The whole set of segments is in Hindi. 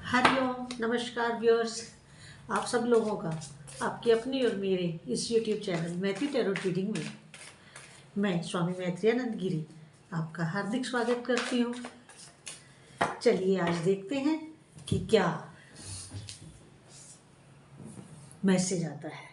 हरिओम नमस्कार व्यूअर्स। आप सब लोगों का आपकी अपनी और मेरे इस यूट्यूब चैनल मैत्री टैरो रीडिंग में मैं स्वामी मैत्रियानंद गिरी आपका हार्दिक स्वागत करती हूँ। चलिए आज देखते हैं कि क्या मैसेज आता है।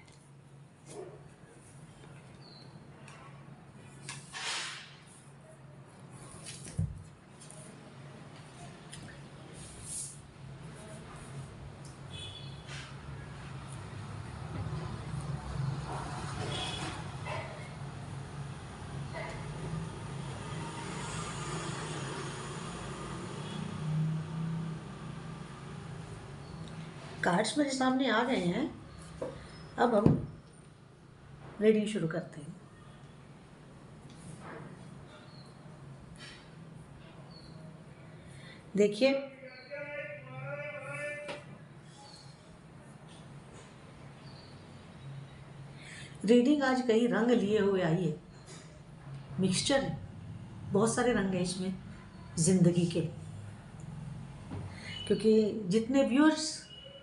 कार्ड्स मेरे सामने आ गए हैं। अब हम रीडिंग शुरू करते हैं। देखिए, रीडिंग आज कई रंग लिए हुए आई है। मिक्सचर है, बहुत सारे रंग हैं इसमें जिंदगी के, क्योंकि जितने व्यूअर्स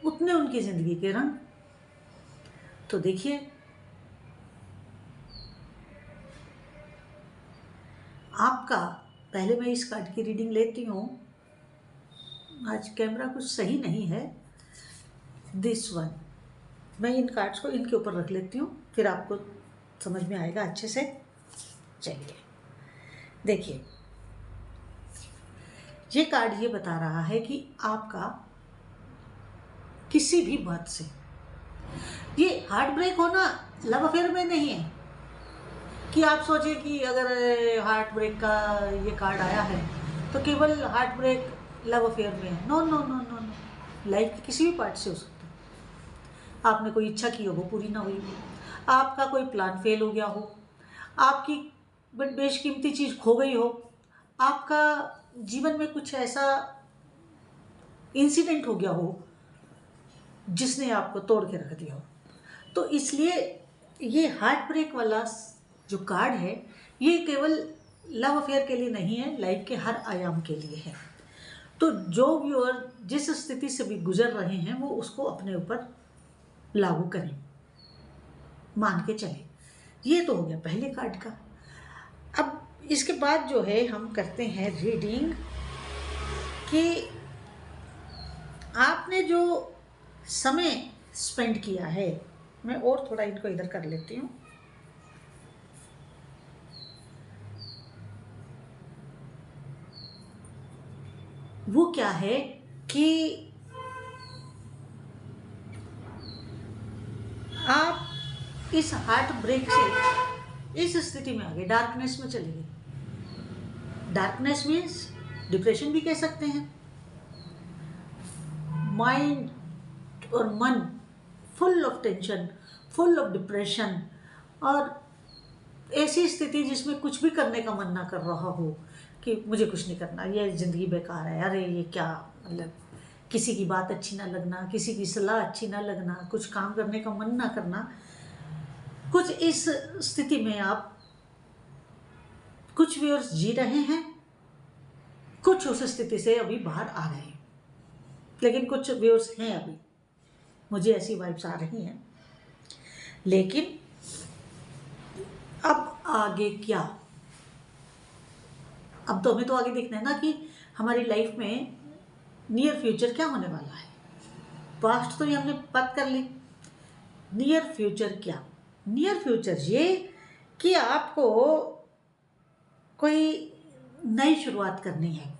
उतने उनकी जिंदगी के रंग। तो देखिए, आपका पहले मैं इस कार्ड की रीडिंग लेती हूँ। आज कैमरा कुछ सही नहीं है। दिस वन, मैं इन कार्ड्स को इनके ऊपर रख लेती हूँ, फिर आपको समझ में आएगा अच्छे से। चलिए देखिए, ये कार्ड ये बता रहा है कि आपका किसी भी बात से ये हार्ट ब्रेक होना लव अफेयर में नहीं है कि आप सोचे कि अगर हार्ट ब्रेक का ये कार्ड आया है तो केवल हार्ट ब्रेक लव अफेयर में है। No no no no no, life के किसी भी पार्ट से हो सकता है। आपने कोई इच्छा की हो, वो पूरी ना हुई हो, आपका कोई प्लान फेल हो गया हो, आपकी बेशकीमती चीज़ खो गई हो, आपका जीवन में कुछ ऐसा इंसिडेंट हो गया हो जिसने आपको तोड़ के रख दिया हो। तो इसलिए ये हार्ट ब्रेक वाला जो कार्ड है ये केवल लव अफेयर के लिए नहीं है, लाइफ के हर आयाम के लिए है। तो जो व्यूअर जिस स्थिति से भी गुजर रहे हैं वो उसको अपने ऊपर लागू करें, मान के चले। ये तो हो गया पहले कार्ड का। अब इसके बाद जो है हम करते हैं रीडिंग कि आपने जो समय स्पेंड किया है, मैं और थोड़ा इनको इधर कर लेती हूँ। वो क्या है कि आप इस हार्ट ब्रेक से इस स्थिति में आ गए, डार्कनेस में चले गए। डार्कनेस मीन्स डिप्रेशन भी कह सकते हैं। माइंड और मन full of tension, full of depression, और ऐसी स्थिति जिसमें कुछ भी करने का मन ना कर रहा हो कि मुझे कुछ नहीं करना, ये ज़िंदगी बेकार है, अरे ये क्या, मतलब किसी की बात अच्छी ना लगना, किसी की सलाह अच्छी ना लगना, कुछ काम करने का मन ना करना। कुछ इस स्थिति में आप कुछ व्यूअर्स जी रहे हैं, कुछ उस स्थिति से अभी बाहर आ रहे हैं, लेकिन कुछ व्यूअर्स हैं अभी, मुझे ऐसी वाइब्स आ रही हैं। लेकिन अब आगे क्या? अब तो हमें तो आगे देखना है ना कि हमारी लाइफ में नियर फ्यूचर क्या होने वाला है। पास्ट तो ये हमने बात कर ली, नियर फ्यूचर क्या? नियर फ्यूचर ये कि आपको कोई नई शुरुआत करनी है,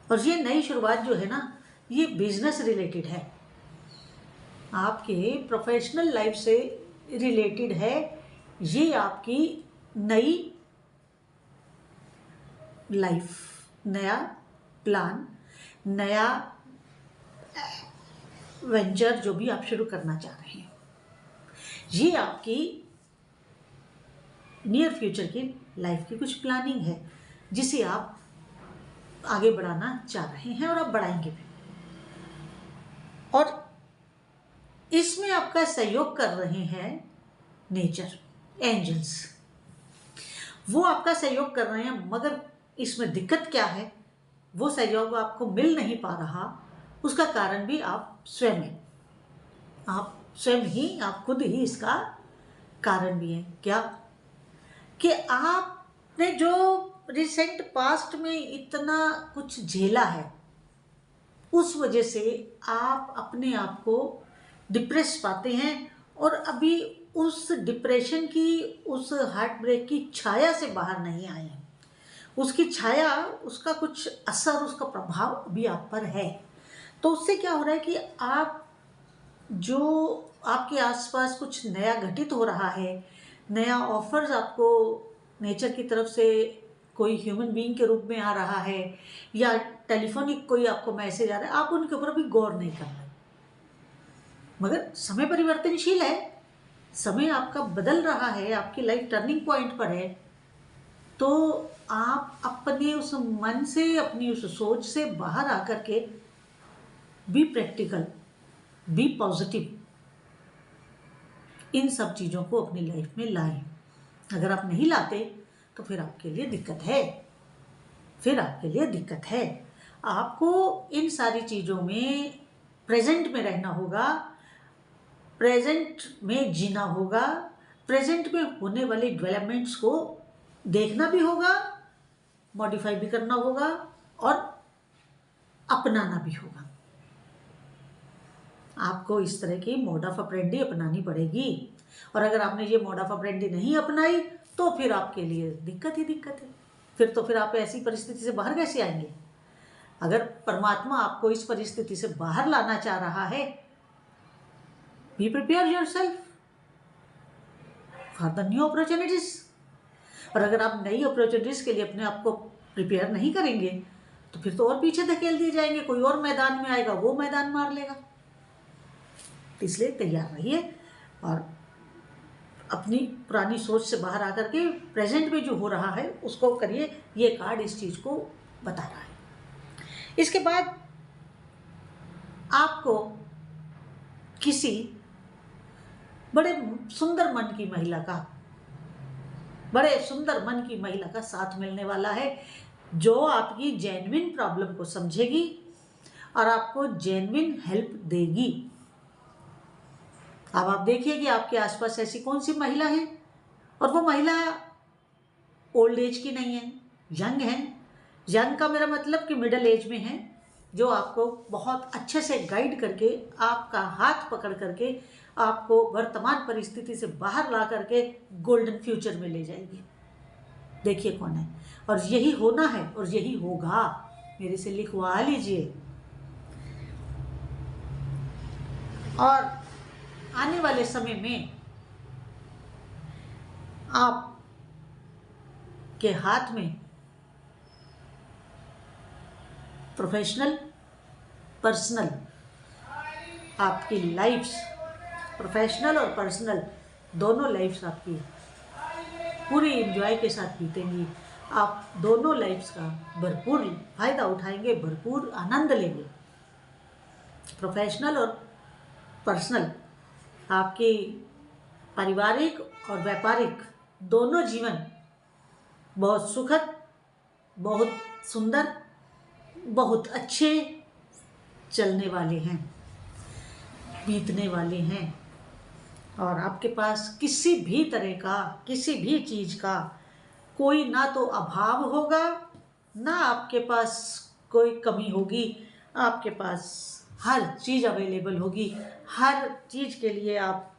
और ये नई शुरुआत जो है ना ये बिजनेस रिलेटेड है, आपके प्रोफेशनल लाइफ से रिलेटेड है। ये आपकी नई लाइफ, नया प्लान, नया वेंचर जो भी आप शुरू करना चाह रहे हैं, ये आपकी नियर फ्यूचर की लाइफ की कुछ प्लानिंग है जिसे आप आगे बढ़ाना चाह रहे हैं और आप बढ़ाएंगे भी। और इसमें आपका सहयोग कर रहे हैं नेचर, एंजल्स, वो आपका सहयोग कर रहे हैं। मगर इसमें दिक्कत क्या है, वो सहयोग आपको मिल नहीं पा रहा उसका कारण भी आप स्वयं हैं। आप स्वयं ही, आप खुद ही इसका कारण भी हैं। क्या? कि आपने जो रिसेंट पास्ट में इतना कुछ झेला है, उस वजह से आप अपने आप को डिप्रेस पाते हैं और अभी उस डिप्रेशन की, उस हार्ट ब्रेक की छाया से बाहर नहीं आए हैं। उसकी छाया, उसका कुछ असर, उसका प्रभाव अभी आप पर है। तो उससे क्या हो रहा है कि आप जो आपके आसपास कुछ नया घटित हो रहा है, नया ऑफर्स आपको नेचर की तरफ से कोई ह्यूमन बीइंग के रूप में आ रहा है, या टेलीफोनिक कोई आपको मैसेज आ रहा है, आप उनके ऊपर भी गौर नहीं कर रहे। मगर समय परिवर्तनशील है, समय आपका बदल रहा है, आपकी लाइफ टर्निंग पॉइंट पर है। तो आप अपने उस मन से, अपनी उस सोच से बाहर आकर के बी प्रैक्टिकल, बी पॉजिटिव, इन सब चीज़ों को अपनी लाइफ में लाएं। अगर आप नहीं लाते तो फिर आपके लिए दिक्कत है, फिर आपके लिए दिक्कत है। आपको इन सारी चीज़ों में प्रेजेंट में रहना होगा, प्रेजेंट में जीना होगा, प्रेजेंट में होने वाले डेवलपमेंट्स को देखना भी होगा, मॉडिफाई भी करना होगा और अपनाना भी होगा। आपको इस तरह की मोड ऑफ अप्रेंडी अपनानी पड़ेगी। और अगर आपने ये मोड ऑफ अप्रेंडी नहीं अपनाई तो फिर आपके लिए दिक्कत ही दिक्कत है। फिर आप ऐसी परिस्थिति से बाहर कैसे आएंगे? अगर परमात्मा आपको इस परिस्थिति से बाहर लाना चाह रहा है, be prepare yourself for the new opportunities. और अगर आप नई अपॉर्चुनिटीज के लिए अपने आप को प्रिपेयर नहीं करेंगे तो फिर तो और पीछे धकेल दिए जाएंगे, कोई और मैदान में आएगा, वो मैदान मार लेगा। इसलिए तैयार रहिए और अपनी पुरानी सोच से बाहर आकर के प्रेजेंट में जो हो रहा है उसको करिए। ये कार्ड इस चीज़ को बता रहा है। इसके बाद आपको किसी बड़े सुंदर मन की महिला का, बड़े सुंदर मन की महिला का साथ मिलने वाला है, जो आपकी जेन्युइन प्रॉब्लम को समझेगी और आपको जेन्युइन हेल्प देगी। अब आप देखिए कि आपके आसपास ऐसी कौन सी महिला है, और वो महिला ओल्ड एज की नहीं है, यंग है। यंग का मेरा मतलब कि मिडिल एज में है, जो आपको बहुत अच्छे से गाइड करके, आपका हाथ पकड़ करके आपको वर्तमान परिस्थिति से बाहर ला करके गोल्डन फ्यूचर में ले जाएगी। देखिए कौन है, और यही होना है और यही होगा। मेरे से लिखवा लीजिए। और आने वाले समय में आप के हाथ में प्रोफेशनल, पर्सनल, आपकी लाइफ्स, प्रोफेशनल और पर्सनल दोनों लाइफ्स आपकी पूरी एंजॉय के साथ बीतेंगी। आप दोनों लाइफ्स का भरपूर फायदा उठाएंगे, भरपूर आनंद लेंगे। प्रोफेशनल और पर्सनल, आपके पारिवारिक और व्यापारिक दोनों जीवन बहुत सुखद, बहुत सुंदर, बहुत अच्छे चलने वाले हैं, बीतने वाले हैं। और आपके पास किसी भी तरह का, किसी भी चीज़ का कोई ना तो अभाव होगा, ना आपके पास कोई कमी होगी। आपके पास हर चीज़ अवेलेबल होगी। हर चीज़ के लिए आप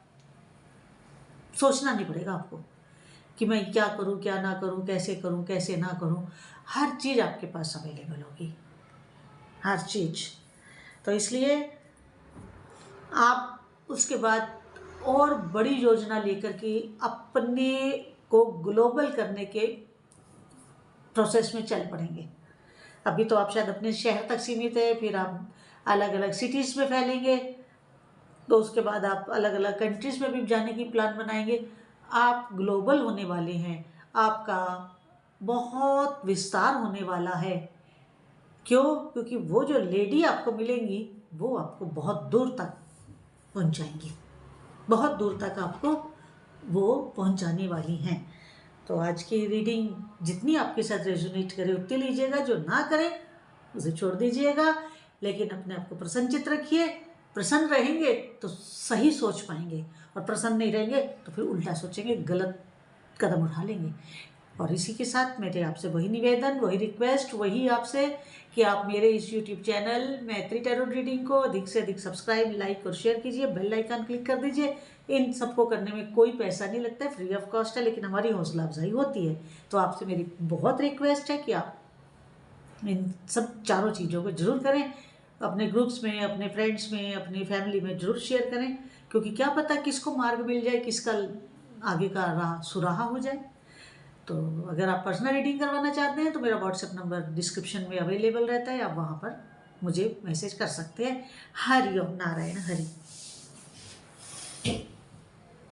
सोचना नहीं पड़ेगा आपको कि मैं क्या करूं, क्या ना करूं, कैसे करूं, कैसे ना करूं। हर चीज़ आपके पास अवेलेबल होगी, हर चीज़। तो इसलिए आप उसके बाद और बड़ी योजना लेकर के अपने को ग्लोबल करने के प्रोसेस में चल पड़ेंगे। अभी तो आप शायद अपने शहर तक सीमित है, फिर आप अलग अलग सिटीज़ में फैलेंगे, तो उसके बाद आप अलग अलग कंट्रीज़ में भी जाने की प्लान बनाएंगे। आप ग्लोबल होने वाले हैं, आपका बहुत विस्तार होने वाला है। क्यों? क्योंकि वो जो लेडी आपको मिलेंगी वो आपको बहुत दूर तक पहुंचाएंगी, बहुत दूर तक आपको वो पहुंचाने वाली हैं। तो आज की रीडिंग जितनी आपके साथ रेजोनेट करे उतनी लीजिएगा, जो ना करे उसे छोड़ दीजिएगा। लेकिन अपने आप को प्रसन्नचित रखिए। प्रसन्न रहेंगे तो सही सोच पाएंगे, और प्रसन्न नहीं रहेंगे तो फिर उल्टा सोचेंगे, गलत कदम उठा लेंगे। और इसी के साथ मेरे आपसे वही निवेदन, वही रिक्वेस्ट, वही आपसे कि आप मेरे इस यूट्यूब चैनल मैत्री टैरो रीडिंग को अधिक से अधिक सब्सक्राइब, लाइक और शेयर कीजिए। बेल आइकन क्लिक कर दीजिए। इन सबको करने में कोई पैसा नहीं लगता है, फ्री ऑफ कॉस्ट है, लेकिन हमारी हौसला अफजाई होती है। तो आपसे मेरी बहुत रिक्वेस्ट है कि आप इन सब चारों चीज़ों को जरूर करें। अपने ग्रुप्स में, अपने फ्रेंड्स में, अपनी फैमिली में जरूर शेयर करें, क्योंकि क्या पता किसको मार्ग मिल जाए, किसका आगे का राह सुराहा हो जाए। तो अगर आप पर्सनल रीडिंग करवाना चाहते हैं तो मेरा व्हाट्सएप नंबर डिस्क्रिप्शन में अवेलेबल रहता है, आप वहाँ पर मुझे मैसेज कर सकते हैं। हरि ओम नारायण हरि।